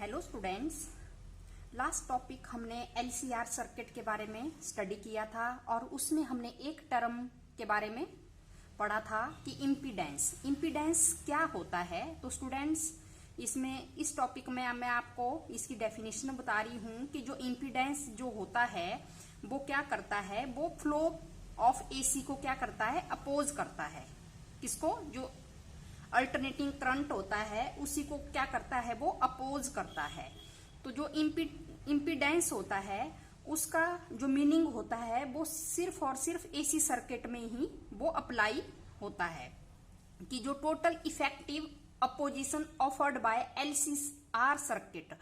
Hello students, last topic हमने LCR circuit के बारे में स्टडी किया था और उसमें हमने एक टर्म के बारे में पढ़ा था कि इम्पीडेंस क्या होता है। तो स्टूडेंट्स, इसमें इस टॉपिक में मैं आपको इसकी डेफिनेशन बता रही हूँ कि जो इम्पीडेंस जो होता है वो क्या करता है, वो फ्लो ऑफ एसी को क्या करता है, अपोज करता है। किसको? जो अल्टरनेटिंग करंट होता है उसी को क्या करता है, वो अपोज करता है। तो जो इम्पीडेंस होता है उसका जो मीनिंग होता है वो सिर्फ और सिर्फ एसी सर्किट में ही वो अप्लाई होता है कि जो total effective opposition offered by LCR circuit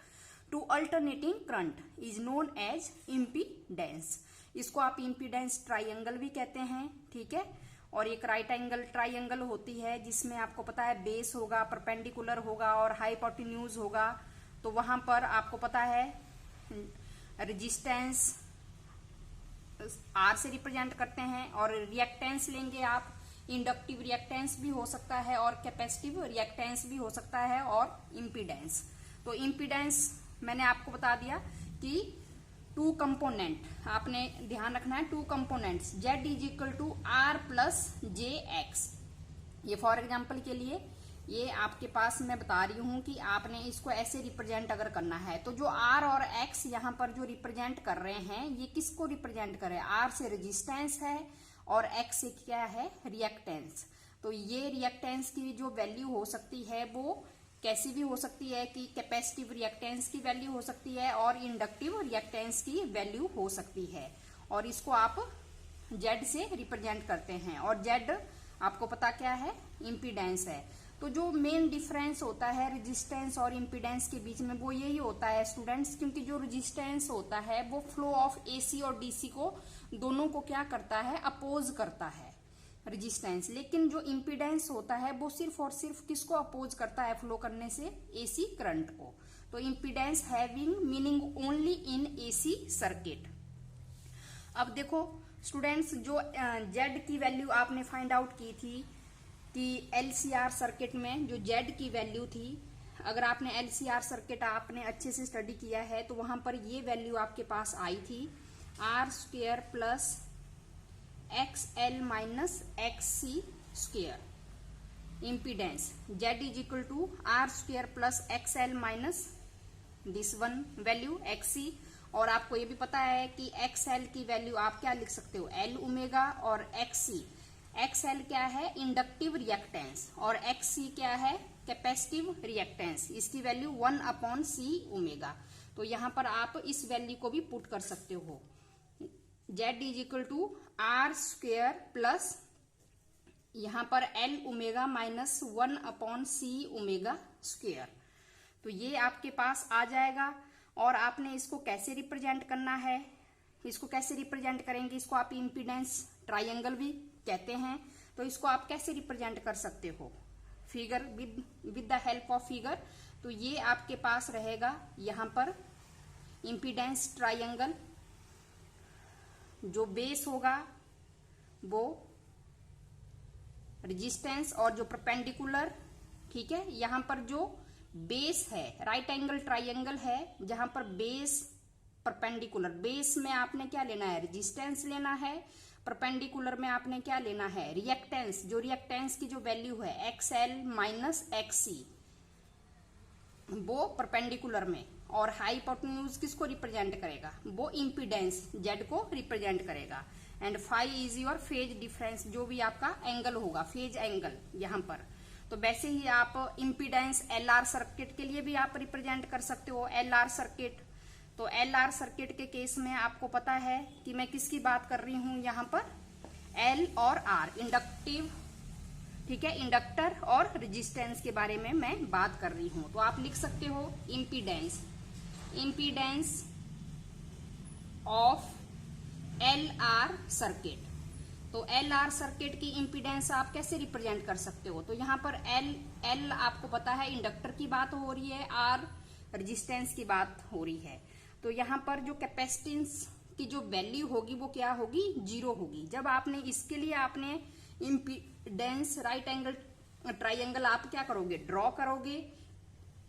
to alternating current is known as impedance. इसको आप इम्पीडेंस ट्राइंगल भी कहते हैं, ठीक है। और एक राइट एंगल ट्राइंगल होती है जिसमें आपको पता है बेस होगा, परपेंडिकुलर होगा और हाइपोटेन्यूज होगा। तो वहां पर आपको पता है रेजिस्टेंस आर से रिप्रेजेंट करते हैं और रिएक्टेंस लेंगे आप, इंडक्टिव रिएक्टेंस भी हो सकता है और कैपेसिटिव रिएक्टेंस भी हो सकता है और इम्पीडेंस। तो इम्पीडेंस मैंने आपको बता दिया कि टू कंपोनेंट, आपने ध्यान रखना है, two components Z is equal to R plus J X. ये फॉर एग्जाम्पल के लिए ये आपके पास मैं बता रही हूं कि आपने इसको ऐसे रिप्रेजेंट अगर करना है तो जो आर और एक्स यहाँ पर जो रिप्रेजेंट कर रहे हैं ये किसको रिप्रेजेंट कर रहे हैं? आर से रेजिस्टेंस है और एक्स से क्या है, रिएक्टेंस। तो ये रिएक्टेंस की जो वैल्यू हो सकती है वो कैसी भी हो सकती है कि कैपेसिटिव रिएक्टेंस की वैल्यू हो सकती है और इंडक्टिव रिएक्टेंस की वैल्यू हो सकती है। और इसको आप जेड से रिप्रेजेंट करते हैं और जेड आपको पता क्या है, इम्पीडेंस है। तो जो मेन डिफरेंस होता है रेजिस्टेंस और इम्पीडेंस के बीच में वो यही होता है स्टूडेंट्स, क्योंकि जो रेजिस्टेंस होता है वो फ्लो ऑफ एसी और डीसी को दोनों को क्या करता है, अपोज करता है रेजिस्टेंस। लेकिन जो इम्पीडेंस होता है वो सिर्फ और सिर्फ किसको अपोज करता है फ्लो करने से, एसी करंट को। तो impedance having meaning only in AC circuit. अब देखो स्टूडेंट्स, जो जेड की वैल्यू आपने फाइंड आउट की थी कि एलसीआर सर्किट में जो जेड की वैल्यू थी, अगर आपने एलसीआर सर्किट आपने अच्छे से स्टडी किया है तो वहां पर ये वैल्यू आपके पास आई थी R square plus XL minus XC square. Impedance Z is equal to R square plus XL minus this one value XC। और आपको ये भी पता है कि XL की वैल्यू आप क्या लिख सकते हो, L ओमेगा, और XC, XL क्या है, इंडक्टिव रिएक्टेंस, और XC क्या है, कैपेसिटिव रिएक्टेंस। इसकी वैल्यू 1/C ओमेगा। तो यहां पर आप इस वैल्यू को भी पुट कर सकते हो, Z is equal to R square plus यहां पर L omega minus 1/C omega square. तो ये आपके पास आ जाएगा। और आपने इसको कैसे रिप्रेजेंट करना है, इसको कैसे रिप्रेजेंट करेंगे, इसको आप इम्पीडेंस ट्राइंगल भी कहते हैं। तो इसको आप कैसे रिप्रेजेंट कर सकते हो, figure with the help of figure. तो ये आपके पास रहेगा यहां पर इम्पीडेंस ट्राइंगल, जो बेस होगा वो रेजिस्टेंस और जो परपेंडिकुलर, ठीक है। यहां पर जो बेस है राइट एंगल ट्राइंगल है जहां पर बेस परपेंडिकुलर, बेस में आपने क्या लेना है, रेजिस्टेंस लेना है, परपेंडिकुलर में आपने क्या लेना है, रिएक्टेंस। जो रिएक्टेंस की जो वैल्यू है XL माइनस XC वो परपेंडिकुलर में, और हाइपोटेन्यूज किसको रिप्रेजेंट करेगा, वो इम्पीडेंस जेड को रिप्रेजेंट करेगा। And phi is your phase difference, जो भी आपका एंगल होगा, फेज एंगल यहां पर। तो वैसे ही आप इम्पीडेंस एलआर सर्किट के लिए भी आप रिप्रेजेंट कर सकते हो, एलआर सर्किट। तो एलआर सर्किट के केस में आपको पता है कि मैं किसकी बात कर रही हूं यहां पर, एल और आर, इंडक्टिव, ठीक है, इंडक्टर और रेजिस्टेंस के बारे में मैं बात कर रही हूं। तो आप लिख सकते हो impedance, impedance of LR circuit. तो एलआर सर्किट की इम्पीडेंस आप कैसे रिप्रेजेंट कर सकते हो, तो यहां पर एल आपको पता है इंडक्टर की बात हो रही है, आर रेजिस्टेंस की बात हो रही है। तो यहां पर जो कैपेसिटेंस की जो वैल्यू होगी वो क्या होगी, 0 होगी। जब आपने इसके लिए आपने राइट एंगल ट्राइंगल आप क्या करोगे, ड्रॉ करोगे।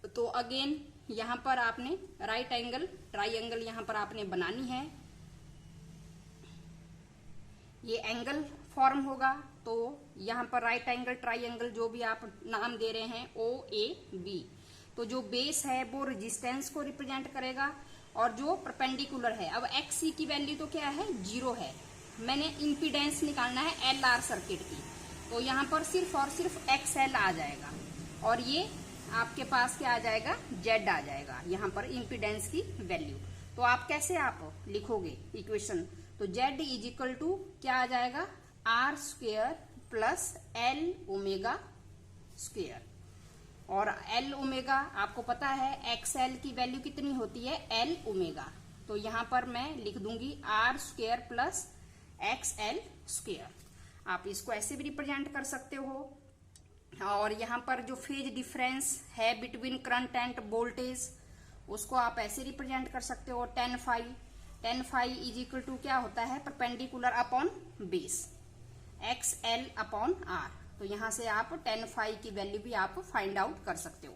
तो अगेन यहाँ पर आपने राइट एंगल ट्राइंगल यहाँ पर आपने बनानी है। ये एंगल फॉर्म होगा, तो यहाँ पर राइट एंगल ट्राइंगल जो भी आप नाम दे रहे हैं OAB, तो जो बेस है वो रेजिस्टेंस को रिप्रेजेंट करेगा और जो परपेंडिकुलर है, अब XC की वैल्यू तो क्या है 0 है, मैंने इंपीडेंस निकालना है LR सर्किट की, तो यहाँ पर सिर्फ और सिर्फ XL आ जाएगा और ये आपके पास क्या आ जाएगा Z आ जाएगा यहाँ पर इंपीडेंस की वैल्यू। तो आप कैसे आप लिखोगे इक्वेशन, तो Z इज इक्वल टू क्या आ जाएगा R² plus L omega square, और L ओमेगा आपको पता है XL की वैल्यू कितनी होती है L ओमेगा, तो यहाँ पर मैं लिख दूंगी R² प्लस XL स्क्वेयर। आप इसको ऐसे भी रिप्रेजेंट कर सकते हो। और यहाँ पर जो फेज डिफरेंस है बिटवीन करंट एंड वोल्टेज, उसको आप ऐसे रिप्रेजेंट कर सकते हो tan phi is equal to क्या होता है perpendicular upon base XL upon R, तो यहाँ से आप tan फाई की वैल्यू भी आप फाइंड आउट कर सकते हो।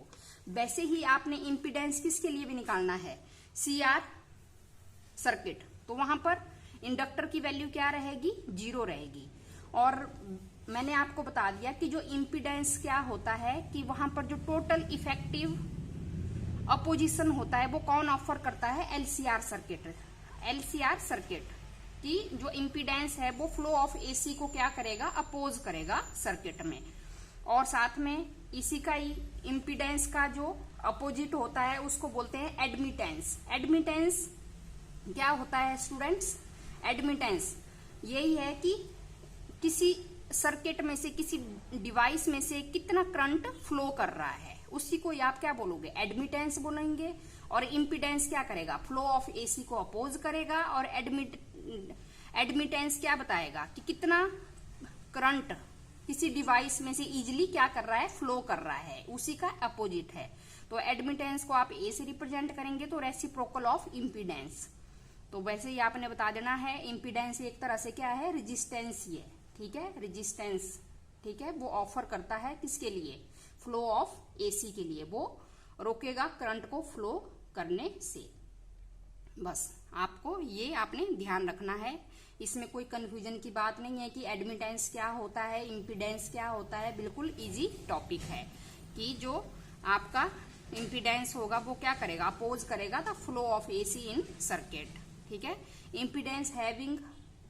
वैसे ही आपने इंपीडेंस किसके लिए भी निकालना है CR सर्किट, तो वहां पर इंडक्टर की वैल्यू क्या रहेगी 0 रहेगी। और मैंने आपको बता दिया कि जो इंपीडेंस क्या होता है कि वहां पर जो टोटल इफेक्टिव अपोजिशन होता है वो कौन ऑफर करता है LCR सर्किट की जो इंपीडेंस है वो फ्लो ऑफ AC को क्या करेगा अपोज करेगा सर्किट में। और साथ में इसी का ही इंपीडेंस का जो अपोजिट होता है उसको बोलते हैं एडमिटेंस। एडमिटेंस क्या होता है स्टूडेंट्स, एडमिटेंस यही है कि किसी सर्किट में से किसी डिवाइस में से कितना करंट फ्लो कर रहा है, उसी को आप क्या बोलोगे एडमिटेंस बोलेंगे। और इंपीडेंस क्या करेगा फ्लो ऑफ AC को अपोज करेगा, और एडमिटेंस क्या बताएगा कि कितना करंट किसी डिवाइस में से इजिली क्या कर रहा है फ्लो कर रहा है, उसी का अपोजिट है। तो एडमिटेंस को आप A से रिप्रेजेंट करेंगे तो रेसिप्रोकल ऑफ इंपीडेंस। तो वैसे ही आपने बता देना है इंपीडेंस एक तरह से क्या है रेजिस्टेंस ही है, ठीक है रेजिस्टेंस, ठीक है वो ऑफर करता है किसके लिए फ्लो ऑफ AC के लिए, वो रोकेगा करंट को फ्लो करने से। बस आपको ये आपने ध्यान रखना है, इसमें कोई कंफ्यूजन की बात नहीं है कि एडमिटेंस क्या होता है इंपीडेंस क्या होता है, बिल्कुल इजी टॉपिक है कि जो आपका इंपीडेंस होगा वो क्या करेगा अपोज करेगा the flow of AC in circuit, ठीक है। Impedance having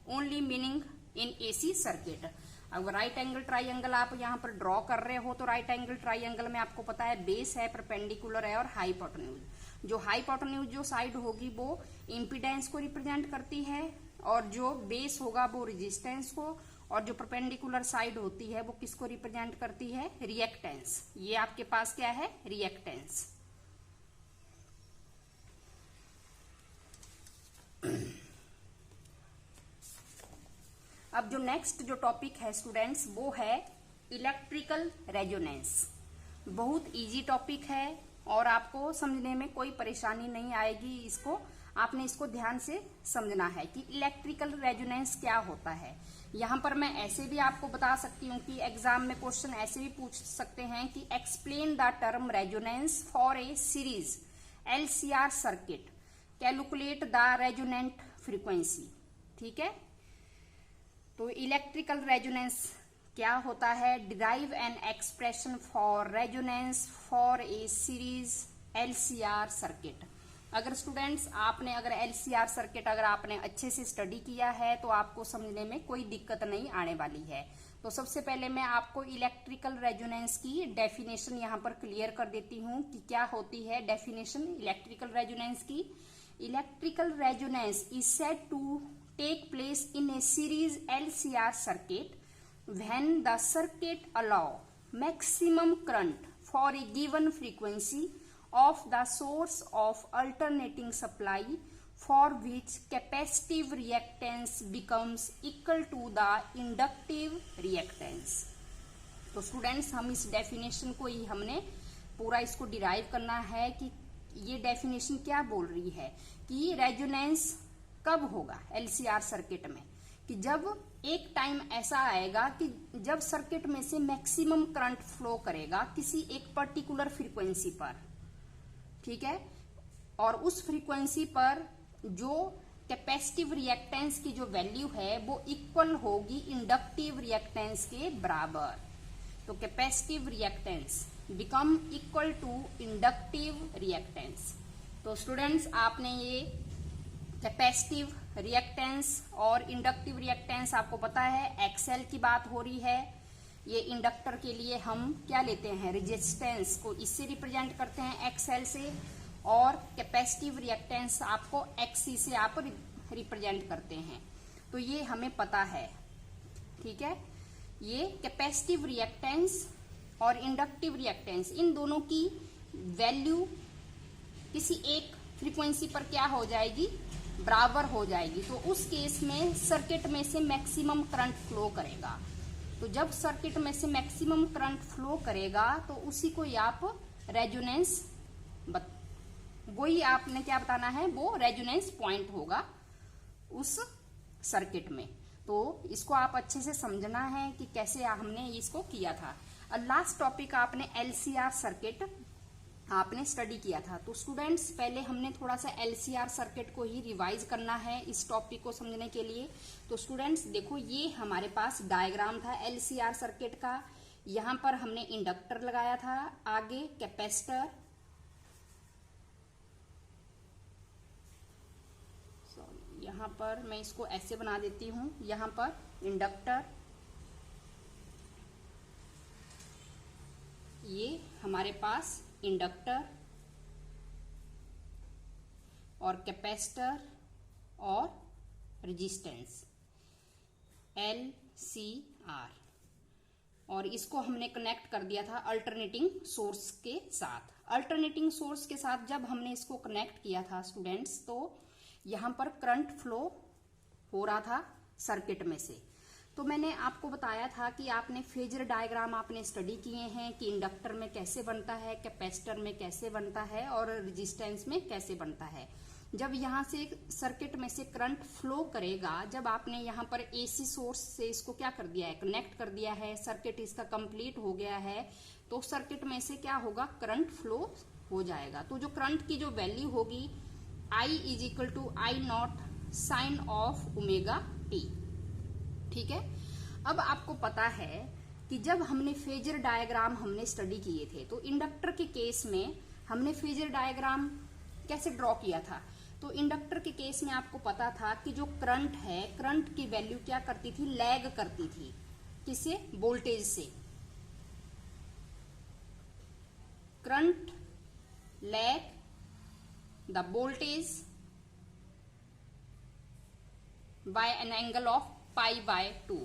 only meaning in AC circuit. अगर राइट एंगल ट्राइंगल आप यहाँ पर ड्रॉ कर रहे हो तो राइट एंगल ट्राइंगल में आपको पता है बेस है परपेंडिकुलर है और हाइपोटेन्यूज, जो हाइपोटेन्यूज जो साइड होगी वो इंपीडेंस को रिप्रेजेंट करती है और जो बेस होगा वो रेजिस्टेंस को, और जो परपेंडिकुलर साइड होती है वो किसको रिप्रेजेंट करती है रिएक्टेंस। ये आपके पास क्या है रिएक्टेंस। अब जो नेक्स्ट जो टॉपिक है स्टूडेंट्स वो है इलेक्ट्रिकल रेजोनेंस। बहुत इजी टॉपिक है और आपको समझने में कोई परेशानी नहीं आएगी, इसको आपने इसको ध्यान से समझना है कि इलेक्ट्रिकल रेजोनेंस क्या होता है। यहाँ पर मैं ऐसे भी आपको बता सकती हूँ कि एग्जाम में क्वेश्चन ऐसे भी पूछ सकते हैं कि explain the term resonance for a series LCR circuit, calculate the resonant frequency, ठीक है। तो इलेक्ट्रिकल रेजोनेंस क्या होता है, derive an expression for resonance for a series LCR circuit. अगर स्टूडेंट्स आपने अगर LCR सर्किट अगर आपने अच्छे से स्टडी किया है तो आपको समझने में कोई दिक्कत नहीं आने वाली है। तो सबसे पहले मैं आपको इलेक्ट्रिकल रेजोनेंस की डेफिनेशन यहाँ पर क्लियर कर देती हूँ कि क्या होती है डेफिनेशन इलेक्ट्रिकल रेजोनेंस की। Electrical resonance is said to take place in a series LCR circuit when the circuit allow maximum current for a given frequency of the source of alternating supply for which capacitive reactance becomes equal to the inductive reactance। तो students हम इस definition को ही हमने पूरा इसको derive करना है कि ये डेफिनेशन क्या बोल रही है कि रेजोनेंस कब होगा LCR सर्किट में, कि जब एक टाइम ऐसा आएगा कि जब सर्किट में से मैक्सिमम करंट फ्लो करेगा किसी एक पर्टिकुलर फ्रीक्वेंसी पर, ठीक है, और उस फ्रीक्वेंसी पर जो कैपेसिटिव रिएक्टेंस की जो वैल्यू है वो इक्वल होगी इंडक्टिव रिएक्टेंस के बराबर। तो capacitive reactance become equal to inductive reactance. तो स्टूडेंट्स, आपने ये कैपेसिटिव रिएक्टेंस और इंडक्टिव रिएक्टेंस आपको पता है, एक्सएल की बात हो रही है। ये इंडक्टर के लिए हम क्या लेते हैं, रेजिस्टेंस को इससे रिप्रेजेंट करते हैं एक्सएल से, और कैपेसिटिव रिएक्टेंस आपको एक्सी से आप रिप्रेजेंट करते हैं। तो ये हमें पता है, ठीक है। ये कैपेसिटिव रिएक्टेंस और इंडक्टिव रिएक्टेंस, इन दोनों की वैल्यू किसी एक फ्रीक्वेंसी पर क्या हो जाएगी, बराबर हो जाएगी। तो उस केस में सर्किट में से मैक्सिमम करंट फ्लो करेगा। तो जब सर्किट में से मैक्सिमम करंट फ्लो करेगा तो उसी को आप रेजोनेंस, वही आपने क्या बताना है, वो रेजोनेंस पॉइंट होगा उस सर्किट में। तो इसको आप अच्छे से समझना है कि कैसे हमने इसको किया था। और लास्ट टॉपिक आपने एलसीआर सर्किट आपने स्टडी किया था। तो स्टूडेंट्स, पहले हमने थोड़ा सा एलसीआर सर्किट को ही रिवाइज करना है इस टॉपिक को समझने के लिए। तो स्टूडेंट्स देखो, ये हमारे पास डायग्राम था एलसीआर सर्किट का। यहाँ पर हमने इंडक्टर लगाया था, आगे कैपेसिटर, यहाँ पर मैं इसको ऐसे बना देती हूँ, यहाँ पर इंडक्टर, ये हमारे पास इंडक्टर और कैपेसिटर और रेजिस्टेंस LCR, और इसको हमने कनेक्ट कर दिया था अल्टरनेटिंग सोर्स के साथ। अल्टरनेटिंग सोर्स के साथ जब हमने इसको कनेक्ट किया था स्टूडेंट्स, तो यहाँ पर करंट फ्लो हो रहा था सर्किट में से। तो मैंने आपको बताया था कि आपने फेजर डायग्राम आपने स्टडी किए हैं कि इंडक्टर में कैसे बनता है, कैपेसिटर में कैसे बनता है और रेजिस्टेंस में कैसे बनता है। जब यहाँ से सर्किट में से करंट फ्लो करेगा, जब आपने यहाँ पर एसी सोर्स से इसको क्या कर दिया है, कनेक्ट कर दिया है, सर्किट इसका कंप्लीट हो गया है, तो सर्किट में से क्या होगा, करंट फ्लो हो जाएगा। तो जो करंट की जो वैल्यू होगी, I is equal to I naught sine of omega t, ठीक है। अब आपको पता है कि जब हमने फेजर डायग्राम हमने स्टडी किए थे, तो इंडक्टर के केस में हमने फेजर डायग्राम कैसे ड्रॉ किया था। तो इंडक्टर के केस में आपको पता था कि जो करंट है, करंट की वैल्यू क्या करती थी, लैग करती थी, किससे, वोल्टेज से। Current lag the voltage bye an angle of pi by 2।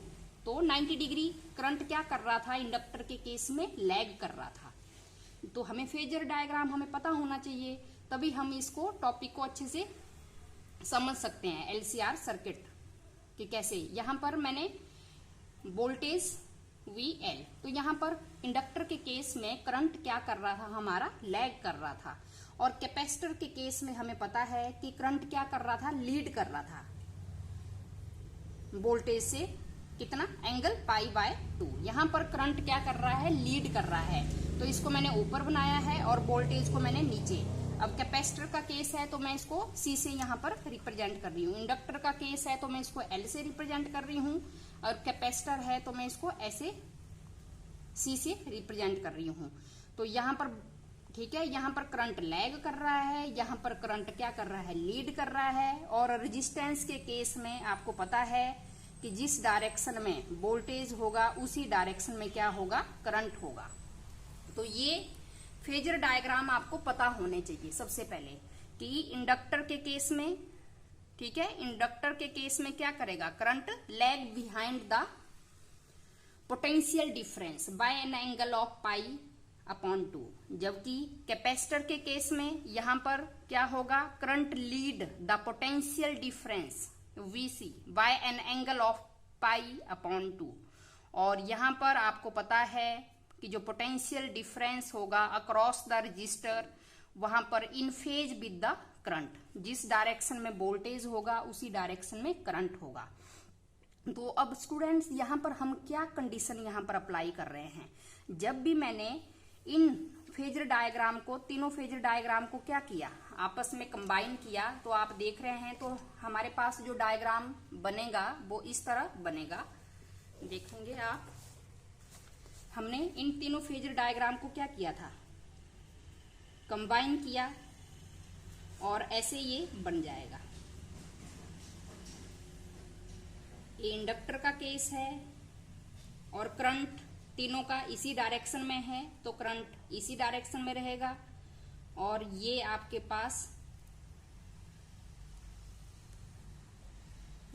तो 90 डिग्री करंट क्या कर रहा था, इंडक्टर के केस में लैग कर रहा था। तो हमें फेजर डायग्राम हमें पता होना चाहिए, तभी हम इसको टॉपिक को अच्छे से समझ सकते हैं एलसीआर सर्किट कि कैसे। यहाँ पर मैंने वोल्टेज VL, तो यहाँ पर इंडक्टर के केस में करंट क्या कर रहा था, हमारा लैग कर रहा था। और कैपेसिटर के केस में हमें पता है कि करंट क्या कर रहा था, लीड कर रहा था वोल्टेज से, कितना, एंगल पाई बाय 2। यहाँ पर करंट क्या कर रहा है, लीड कर रहा है। तो इसको मैंने ऊपर बनाया है और वोल्टेज को मैंने नीचे। अब कैपेसिटर का केस है तो मैं इसको C से यहाँ पर रिप्रेजेंट कर रही हूँ। इंडक्टर का केस है तो मैं इसको L से रिप्रेजेंट कर रही हूँ, और कैपेसिटर है तो मैं इसको ऐसे C से रिप्रेजेंट कर रही हूँ। तो यहाँ पर ठीक है, यहाँ पर करंट लैग कर रहा है, यहाँ पर करंट क्या कर रहा है, लीड कर रहा है। और रेजिस्टेंस के केस में आपको पता है कि जिस डायरेक्शन में वोल्टेज होगा उसी डायरेक्शन में क्या होगा, करंट होगा। तो ये फेजर डायग्राम आपको पता होने चाहिए सबसे पहले कि इंडक्टर के केस में, ठीक है, इंडक्टर के केस में क्या करेगा, current lag behind the potential difference bye an angle of pi upon 2। जबकि कैपेसिटर के केस में यहां पर क्या होगा, current lead the potential difference VC by an angle of pi upon 2। और यहां पर आपको पता है कि जो पोटेंशियल डिफरेंस होगा अक्रॉस द रजिस्टर, वहां पर in phase with the current, जिस डायरेक्शन में वोल्टेज होगा उसी डायरेक्शन में करंट होगा। तो अब स्टूडेंट्स, यहाँ पर हम क्या कंडीशन यहाँ पर अप्लाई कर रहे हैं, जब भी मैंने इन फेजर डायग्राम को, तीनों फेजर डायग्राम को क्या किया, आपस में कंबाइन किया। तो आप देख रहे हैं, तो हमारे पास जो डायग्राम बनेगा वो इस तरह बनेगा। देखेंगे आप, हमने इन तीनों फेजर डायग्राम को क्या किया था, कंबाइन किया, और ऐसे ये बन जाएगा। ये इंडक्टर का केस है, और करंट तीनों का इसी डायरेक्शन में है, तो करंट इसी डायरेक्शन में रहेगा। और ये आपके पास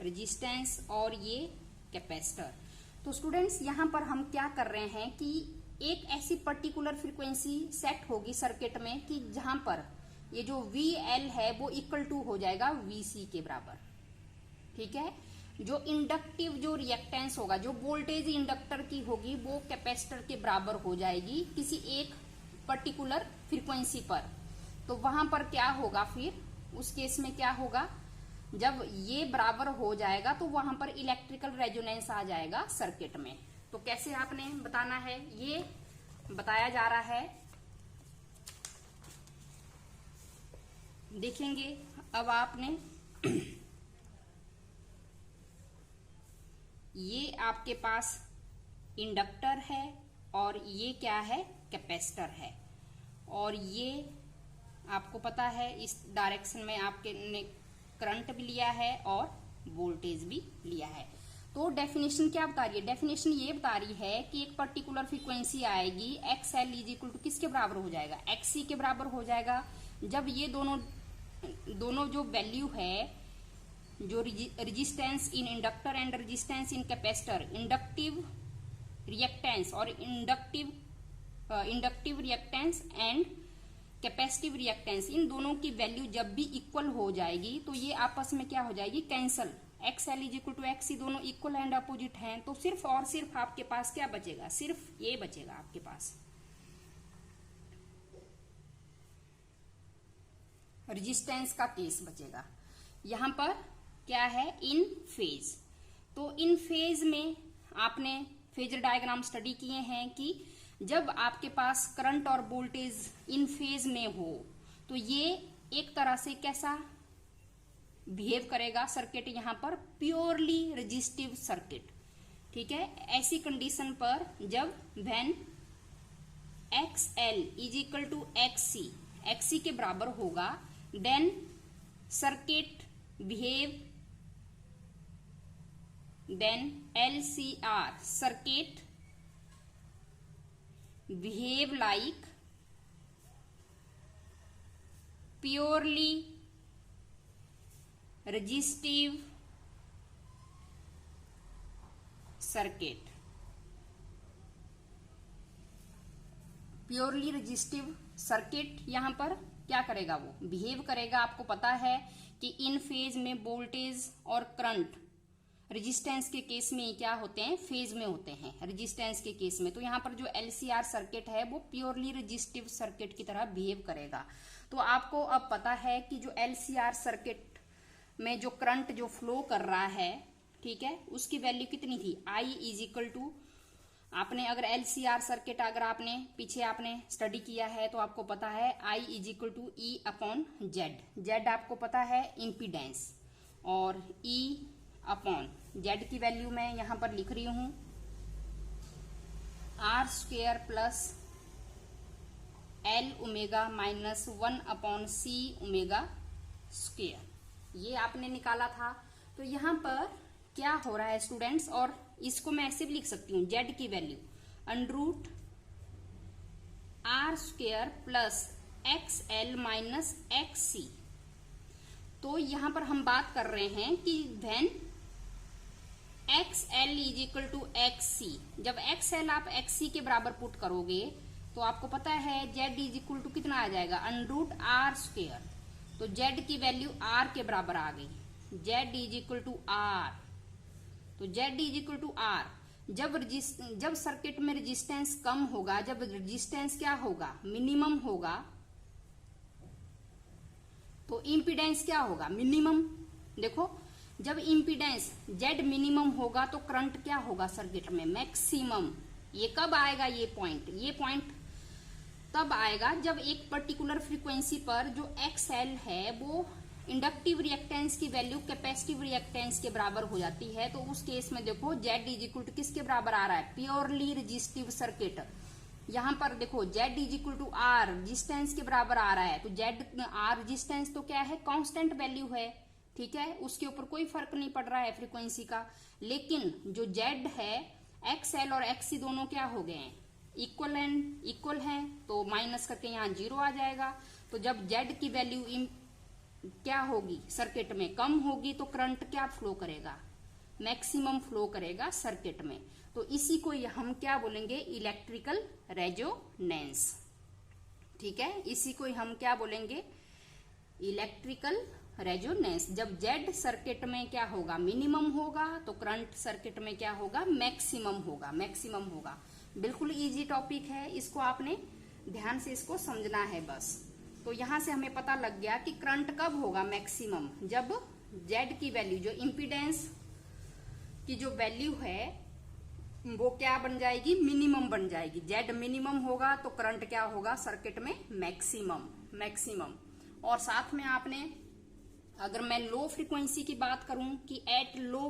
रेजिस्टेंस और ये कैपेसिटर। तो स्टूडेंट्स यहां पर हम क्या कर रहे हैं कि एक ऐसी पर्टिकुलर फ्रीक्वेंसी सेट होगी सर्किट में कि जहां पर ये जो VL है वो इक्वल टू हो जाएगा VC के बराबर। ठीक है, जो इंडक्टिव जो रिएक्टेंस होगा, जो वोल्टेज इंडक्टर की होगी वो कैपेसिटर के बराबर हो जाएगी किसी एक पर्टिकुलर फ्रीक्वेंसी पर। तो वहां पर क्या होगा, फिर उस केस में क्या होगा, जब ये बराबर हो जाएगा तो वहां पर इलेक्ट्रिकल रेजोनेंस आ जाएगा सर्किट में। तो कैसे आपने बताना है, ये बताया जा रहा है। देखेंगे अब आपने ये आपके पास इंडक्टर है और ये क्या है, कैपेसिटर है। और ये आपको पता है इस डायरेक्शन में आपके ने करंट भी लिया है और वोल्टेज भी लिया है। तो डेफिनेशन क्या बता रही है, डेफिनेशन ये बता रही है कि एक पर्टिकुलर फ्रीक्वेंसी आएगी XL इज इक्वल टू किसके बराबर हो जाएगा, XC के बराबर हो जाएगा। जब ये दोनों जो वैल्यू है, जो resistance in inductor and resistance in capacitor, inductive reactance और inductive reactance and capacitive reactance, इन दोनों की वैल्यू जब भी इक्वल हो जाएगी तो ये आपस में क्या हो जाएगी, cancel. XL is equal to XC, दोनों इक्वल एंड अपोजिट हैं। तो सिर्फ और सिर्फ आपके पास क्या बचेगा, सिर्फ ये बचेगा आपके पास, रेजिस्टेंस का केस बचेगा। यहां पर क्या है, इन फेज। तो इन फेज में आपने फेजर डायग्राम स्टडी किए हैं कि जब आपके पास करंट और वोल्टेज इन फेज में हो तो ये एक तरह से कैसा बिहेव करेगा सर्किट, यहां पर प्योरली रेजिस्टिव सर्किट। ठीक है, ऐसी कंडीशन पर जब when XL is equal to XC के बराबर होगा, then circuit behave, then LCR circuit behave like purely resistive circuit। Purely resistive circuit यहां पर क्या करेगा, वो बिहेव करेगा। आपको पता है कि इन फेज में वोल्टेज और करंट रेजिस्टेंस के केस में क्या होते हैं, फेज में होते हैं रेजिस्टेंस के केस में। तो यहाँ पर जो LCR सर्किट है वो प्योरली रेजिस्टिव सर्किट की तरह बिहेव करेगा। तो आपको अब पता है कि जो LCR सर्किट में जो करंट जो फ्लो कर रहा है, ठीक है, उसकी वैल्यू कितनी थी, I इज इक्वल टू, आपने अगर LCR सर्किट अगर आपने पीछे आपने स्टडी किया है तो आपको पता है I is equal to E upon Z आपको पता है इम्पीडेंस, और E अपॉन Z की वैल्यू मैं यहां पर लिख रही हूं R² plus L omega minus 1 upon C omega square, ये आपने निकाला था। तो यहां पर क्या हो रहा है स्टूडेंट्स, और इसको मैं ऐसे भी लिख सकती हूँ, Z की value under root R² plus XL minus XC। तो यहां पर हम बात कर रहे हैं कि when XL is equal to XC, जब XL आप XC के बराबर पुट करोगे तो आपको पता है Z इज इक्वल टू कितना आ जाएगा, अंडरूट R²। तो Z की वैल्यू R के बराबर आ गई, Z is equal to R। तो Z is equal to R, जब सर्किट में रेजिस्टेंस कम होगा, जब रेजिस्टेंस क्या होगा, मिनिमम होगा, तो इम्पीडेंस क्या होगा, मिनिमम। देखो जब इम्पीडेंस Z मिनिमम होगा तो करंट क्या होगा सर्किट में, मैक्सिमम। ये कब आएगा, ये पॉइंट तब आएगा जब एक पर्टिकुलर फ्रीक्वेंसी पर जो XL है वो इंडक्टिव रिएक्टेंस की वैल्यू कैपेसिटिव रिएक्टेंस के बराबर हो जाती है। तो उस केस में देखो Z इज इक्वल टू किसके बराबर आ रहा है, प्योरली रेजिस्टिव सर्किट। यहाँ पर देखो Z is equal to R resistance के बराबर आ रहा है। तो Z R रेजिस्टेंस तो क्या है, कांस्टेंट वैल्यू है, ठीक है, उसके ऊपर कोई फर्क नहीं पड़ रहा है फ्रीक्वेंसी का। लेकिन जो Z है, XL और XC दोनों क्या हो गए हैं, इक्वल हैं, तो माइनस करके यहाँ 0 आ जाएगा। तो जब Z की वैल्यू क्या होगी, सर्किट में कम होगी, तो करंट क्या फ्लो करेगा, मैक्सिमम फ्लो करेगा सर्किट में। तो इसी को हम क्या बोलेंगे, इलेक्ट्रिकल रेजोनेंस, ठीक है, इसी को हम क्या बोलेंगे, इलेक्ट्रिकल रेजोनेंस। जब Z सर्किट में क्या होगा, मिनिमम होगा, तो करंट सर्किट में क्या होगा, मैक्सिमम होगा। बिल्कुल इजी टॉपिक है, इसको आपने ध्यान से इसको समझना है बस। तो यहां से हमें पता लग गया कि करंट कब होगा मैक्सिमम, जब Z की वैल्यू, जो इम्पीडेंस की जो वैल्यू है वो क्या बन जाएगी, मिनिमम बन जाएगी। Z मिनिमम होगा तो करंट क्या होगा सर्किट में, मैक्सिमम। और साथ में आपने, अगर मैं लो फ्रीक्वेंसी की बात करूं कि एट लो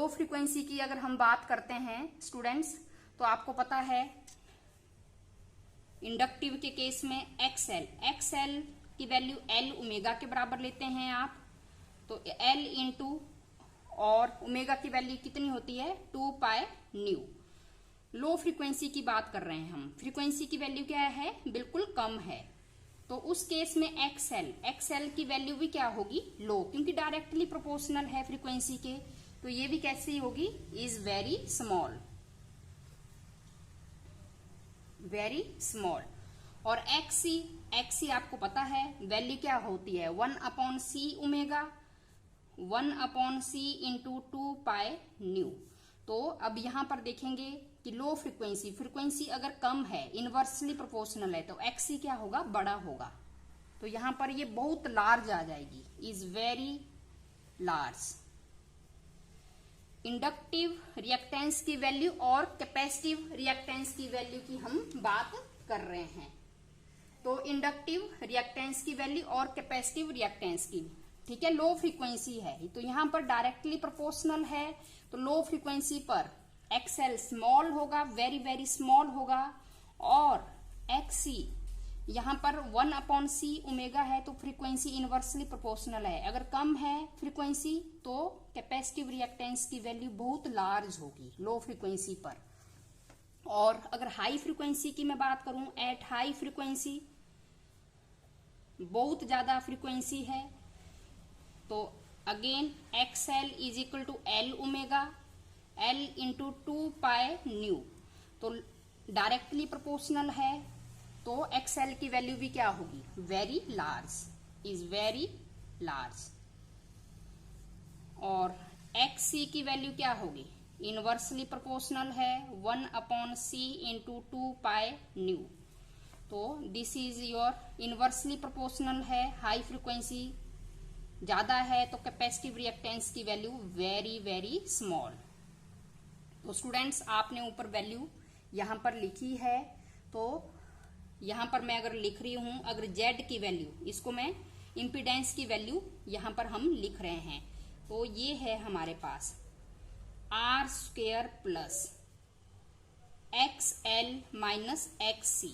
फ्रीक्वेंसी की अगर हम बात करते हैं स्टूडेंट्स, तो आपको पता है इंडक्टिव के केस में XL की वैल्यू L ओमेगा के बराबर लेते हैं आप। तो L इंटू और ओमेगा की वैल्यू कितनी होती है, 2 पाई न्यू। लो फ्रीक्वेंसी की बात कर रहे हैं हम, फ्रीक्वेंसी की वैल्यू क्या है, बिल्कुल कम है। तो उस केस में XL की वैल्यू भी क्या होगी, लो, क्योंकि डायरेक्टली प्रोपोर्शनल है फ्रीक्वेंसी के। तो ये भी कैसी होगी, इज वेरी स्मॉल। और XC आपको पता है वैल्यू क्या होती है, 1/C omega, 1/C into 2 pi nu. तो अब यहां पर देखेंगे कि लो फ्रीक्वेंसी अगर कम है, इनवर्सली प्रोपोर्शनल है, तो XC क्या होगा, बड़ा होगा। तो यहां पर ये बहुत लार्ज आ जाएगी, is very large. Inductive reactance की वैल्यू और कैपेसिटिव रिएक्टेंस की वैल्यू की हम बात कर रहे हैं। तो इंडक्टिव रिएक्टेंस की वैल्यू और कैपेसिटिव रिएक्टेंस की, ठीक है, लो फ्रीक्वेंसी है तो यहां पर डायरेक्टली प्रोपोर्शनल है। तो लो फ्रीक्वेंसी पर XL स्मॉल होगा, वेरी स्मॉल होगा, और XC यहां पर 1/C ओमेगा है, तो फ्रीक्वेंसी इनवर्सली प्रोपोर्शनल है। अगर कम है फ्रीक्वेंसी तो कैपेसिटिव रिएक्टेंस की वैल्यू बहुत लार्ज होगी लो फ्रीक्वेंसी पर। और अगर हाई फ्रीक्वेंसी की मैं बात करूं, एट हाई फ्रीक्वेंसी बहुत ज्यादा फ्रीक्वेंसी है, तो again XL is equal to L omega, L into 2 pi nu. तो डायरेक्टली प्रोपोर्शनल है, तो XL की वैल्यू भी क्या होगी, वेरी लार्ज। और XC की वैल्यू क्या होगी, इनवर्सली प्रोपोर्शनल है, 1/C इंटू 2 पाई न्यू। तो this is your inversely proportional है, हाई फ्रीक्वेंसी ज्यादा है, तो कैपेसिटिव रिएक्टेंस की वैल्यू वेरी स्मॉल। तो स्टूडेंट्स आपने ऊपर वैल्यू यहां पर लिखी है, तो यहां पर मैं अगर लिख रही हूं, अगर Z की वैल्यू, इसको मैं इंपीडेंस की वैल्यू यहां पर हम लिख रहे हैं, तो ये है हमारे पास R² plus XL minus XC,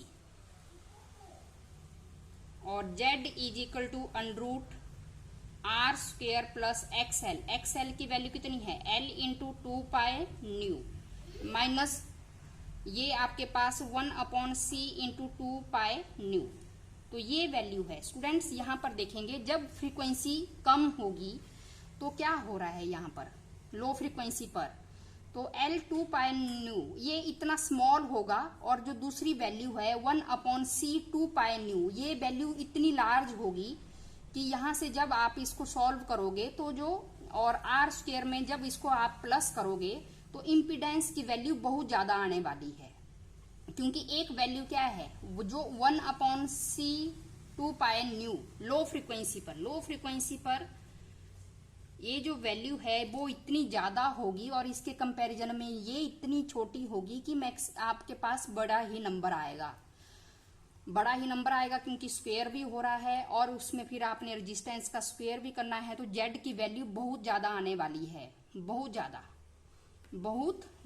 और Z is equal to √ R² plus XL की वैल्यू कितनी है, L into 2 pi nu, minus ये आपके पास 1/C इंटू 2 पाई न्यू। तो ये वैल्यू है स्टूडेंट्स। यहां पर देखेंगे जब फ्रीक्वेंसी कम होगी तो क्या हो रहा है, यहां पर लो फ्रीक्वेंसी पर तो L 2 पाई न्यू ये इतना स्मॉल होगा, और जो दूसरी वैल्यू है 1/C 2 पाई न्यू, ये वैल्यू इतनी लार्ज होगी कि यहां से जब आप इसको सॉल्व करोगे तो जो, और R² में जब इसको आप प्लस करोगे तो इम्पीडेंस की वैल्यू बहुत ज्यादा आने वाली है, क्योंकि एक वैल्यू क्या है, वो जो 1/C 2 pi new low frequency पर ये जो वैल्यू है वो इतनी ज्यादा होगी और इसके कंपैरिजन में ये इतनी छोटी होगी कि मैक्स आपके पास बड़ा ही नंबर आएगा, बड़ा ही नंबर आएगा, क्योंकि स्क्वायर भी हो रहा है और उसमें फिर आपने रेजिस्टेंस का स्क्वायर भी करना है। तो जेड की वैल्यू बहुत ज्यादा आने वाली है, बहुत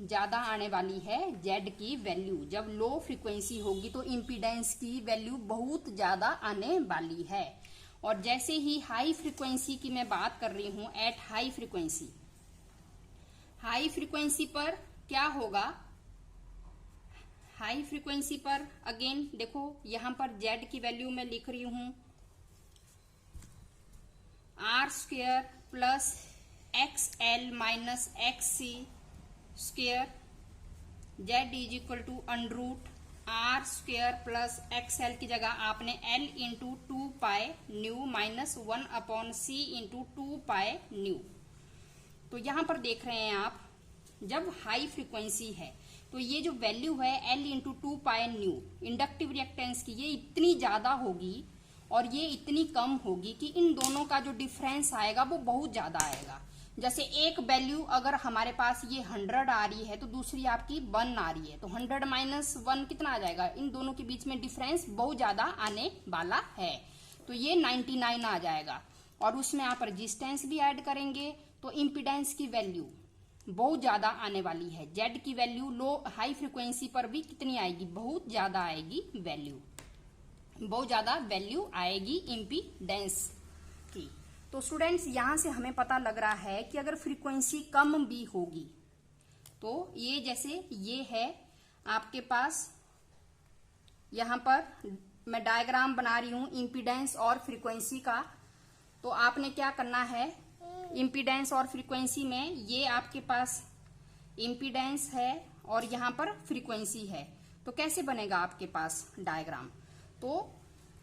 ज्यादा आने वाली है जेड की वैल्यू। जब लो फ्रीक्वेंसी होगी तो इम्पीडेंस की वैल्यू बहुत ज्यादा आने वाली है। और जैसे ही हाई फ्रीक्वेंसी की मैं बात कर रही हूं, एट हाई फ्रीक्वेंसी पर क्या होगा, हाई फ्रीक्वेंसी पर अगेन देखो यहां पर जेड की वैल्यू मैं लिख रही हूं R square plus X L minus X C square, Z is equal to under root R square plus X L की जगह आपने L into 2 pi nu minus 1 upon C into 2 pi nu. तो यहां पर देख रहे हैं आप, जब हाई फ्रीक्वेंसी है तो ये जो वैल्यू है L into 2 pi new inductive reactance की, ये इतनी ज्यादा होगी और ये इतनी कम होगी कि इन दोनों का जो डिफरेंस आएगा वो बहुत ज्यादा आएगा। जैसे एक वैल्यू अगर हमारे पास ये 100 आ रही है तो दूसरी आपकी 1 आ रही है, तो 100 माइनस 1 कितना आ जाएगा, इन दोनों के बीच में डिफरेंस बहुत ज्यादा आने वाला है, तो ये 99 आ जाएगा। और उसमें आप रेजिस्टेंस भी ऐड करेंगे तो इम्पीडेंस की वैल्यू बहुत ज्यादा आने वाली है। जेड की वैल्यू लो हाई फ्रीक्वेंसी पर भी कितनी आएगी, बहुत ज्यादा आएगी वैल्यू, बहुत ज्यादा वैल्यू आएगी इम्पीडेंस की। तो स्टूडेंट्स यहां से हमें पता लग रहा है कि अगर फ्रीक्वेंसी कम भी होगी तो ये जैसे ये है आपके पास, यहां पर मैं डायग्राम बना रही हूं इम्पीडेंस और फ्रीक्वेंसी का। तो आपने क्या करना है, इम्पीडेंस और फ्रीक्वेंसी में ये आपके पास इम्पीडेंस है और यहां पर फ्रीक्वेंसी है, तो कैसे बनेगा आपके पास डायग्राम। तो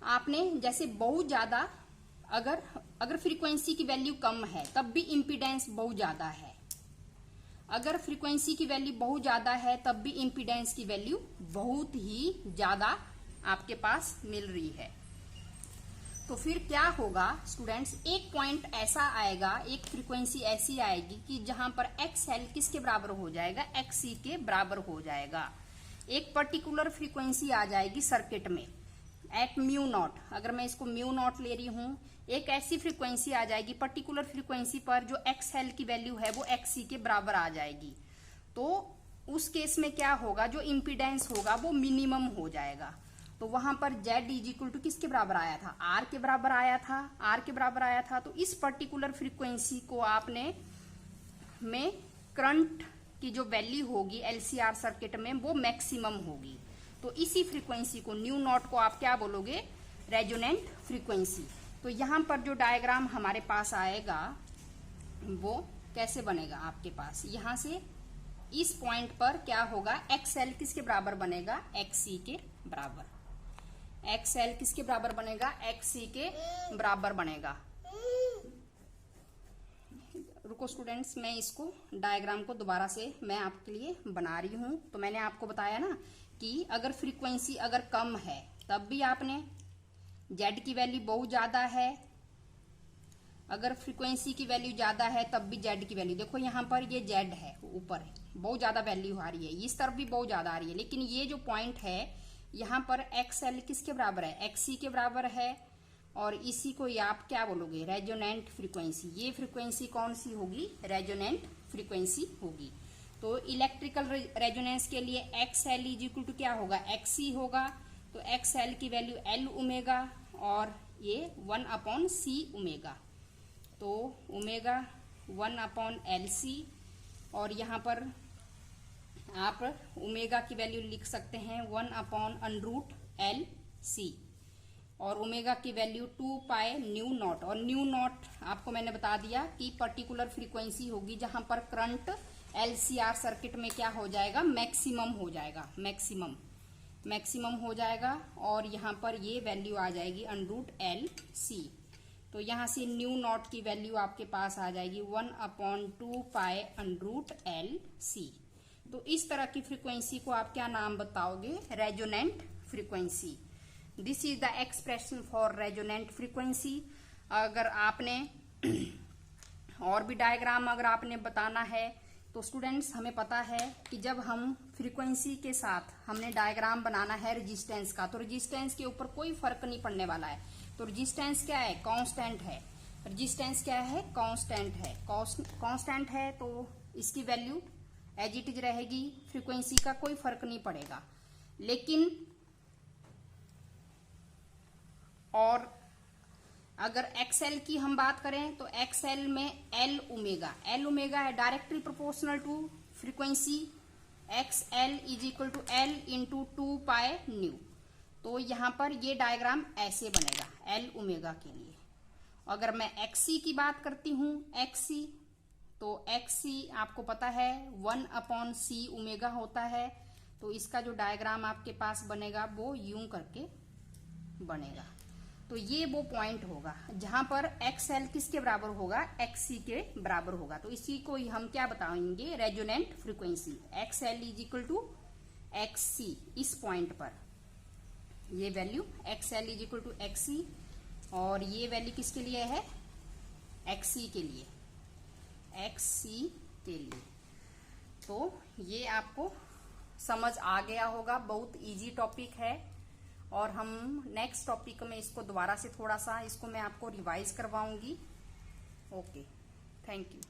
आपने जैसे बहुत ज्यादा अगर फ्रीक्वेंसी की वैल्यू कम है तब भी इम्पीडेंस बहुत ज्यादा है, अगर फ्रीक्वेंसी की वैल्यू बहुत ज्यादा है तब भी इम्पीडेंस की वैल्यू बहुत ही ज्यादा आपके पास मिल रही है। तो फिर क्या होगा स्टूडेंट्स, एक पॉइंट ऐसा आएगा, एक फ्रीक्वेंसी ऐसी आएगी कि जहां पर एक्स एल किसके बराबर हो जाएगा, एक्स सी के बराबर हो जाएगा। एक पर्टिकुलर फ्रीक्वेंसी आ जाएगी सर्किट में एट म्यू नॉट, अगर मैं इसको म्यू नॉट ले रही हूं, एक ऐसी फ्रीक्वेंसी आ जाएगी पर्टिकुलर फ्रीक्वेंसी पर जो एक्स एल की वैल्यू है वो एक्स सी के बराबर आ जाएगी। तो उस केस में क्या होगा, जो इम्पीडेंस होगा वो मिनिमम हो जाएगा। तो वहां पर जेड इज इक्वल टू किसके बराबर आया था, आर के बराबर आया था, आर के बराबर आया था। तो इस पर्टिकुलर फ्रीक्वेंसी को आपने में करंट की जो वैल्यू होगी एलसीआर सर्किट में वो मैक्सिमम होगी। तो इसी फ्रीक्वेंसी को न्यू नॉट को आप क्या बोलोगे, रेजोनेंट फ्रीक्वेंसी। तो यहां पर जो डायग्राम हमारे पास आएगा वो कैसे बनेगा आपके पास, यहां से इस पॉइंट पर क्या होगा, एक्सएल किसके बराबर बनेगा, एक्ससी के बराबर। एक्सएल किसके बराबर बनेगा, एक्ससी के बराबर बनेगा। रुको स्टूडेंट्स, मैं इसको डायग्राम को दोबारा से मैं आपके लिए बना रही हूं। तो मैंने आपको बताया ना कि अगर फ्रीक्वेंसी अगर कम है तब भी आपने जेड की वैल्यू बहुत ज्यादा है, अगर फ्रीक्वेंसी की वैल्यू ज्यादा है तब भी जेड की वैल्यू, देखो यहाँ पर ये जेड है ऊपर है, बहुत ज्यादा वैल्यू आ रही है, इस तरफ भी बहुत ज्यादा आ रही है, लेकिन ये जो पॉइंट है यहाँ पर एक्स एल किसके बराबर है, एक्ससी के बराबर है। और इसी को आप क्या बोलोगे, रेजोनेंट फ्रीक्वेंसी। ये फ्रीक्वेंसी कौन सी होगी, रेजोनेंट फ्रीक्वेंसी होगी। तो इलेक्ट्रिकल रेजोनेंस के लिए X L is equal to क्या होगा, एक्ससी होगा। तो एक्स एल की वैल्यू एल ओमेगा और ये 1 अपॉन सी ओमेगा, तो ओमेगा 1 अपॉन एल सी। और यहाँ पर आप ओमेगा की वैल्यू लिख सकते हैं 1 upon under root L C, और ओमेगा की वैल्यू 2 पाई न्यू नॉट। और न्यू नॉट आपको मैंने बता दिया कि पर्टिकुलर फ्रीक्वेंसी होगी जहां पर करंट एलसीआर सर्किट में क्या हो जाएगा, मैक्सिमम हो जाएगा, मैक्सिमम हो जाएगा। और यहाँ पर ये वैल्यू आ जाएगी अंडर रूट एल सी। तो यहाँ से न्यू नॉट की वैल्यू आपके पास आ जाएगी 1 upon 2 pi under root L C. तो इस तरह की फ्रीक्वेंसी को आप क्या नाम बताओगे, resonant frequency. This is the expression for resonant frequency. अगर आपने और भी डायग्राम अगर आपने बताना है तो स्टूडेंट्स हमें पता है कि जब हम फ्रीक्वेंसी के साथ हमने डायग्राम बनाना है रेजिस्टेंस का, तो रेजिस्टेंस के ऊपर कोई फर्क नहीं पड़ने वाला है। तो रेजिस्टेंस क्या है? कांस्टेंट है। रेजिस्टेंस क्या है? कांस्टेंट है। कांस्टेंट है तो इसकी वैल्यू एज इट इज रहेगी, फ्रीक्वेंसी का कोई फर्क नहीं पड़ेगा। लेकिन और अगर एक्सएल की हम बात करें तो एक्सएल में एल ओमेगा है directly proportional to frequency. XL is equal to L into 2 pi nu. तो यहां पर ये डायग्राम ऐसे बनेगा एल ओमेगा के लिए। अगर मैं एक्सी की बात करती हूं, एक्सी, तो एक्सी आपको पता है 1/c ओमेगा होता है। तो इसका जो डायग्राम आपके पास बनेगा वो यूं करके बनेगा। तो ये वो पॉइंट होगा जहां पर एक्सएल किसके बराबर होगा? एक्सी के बराबर होगा। तो इसी को हम क्या बताएंगे? Resonant frequency. XL is equal to XC. इस पॉइंट पर ये value XL is equal to XC, और ये वैल्यू किसके लिए है? एक्सी के लिए, एक्ससी के लिए। तो ये आपको समझ आ गया होगा, बहुत इजी टॉपिक है। और हम नेक्स्ट टॉपिक में इसको दोबारा से थोड़ा सा इसको मैं आपको रिवाइज करवाऊंगी। Okay, thank you.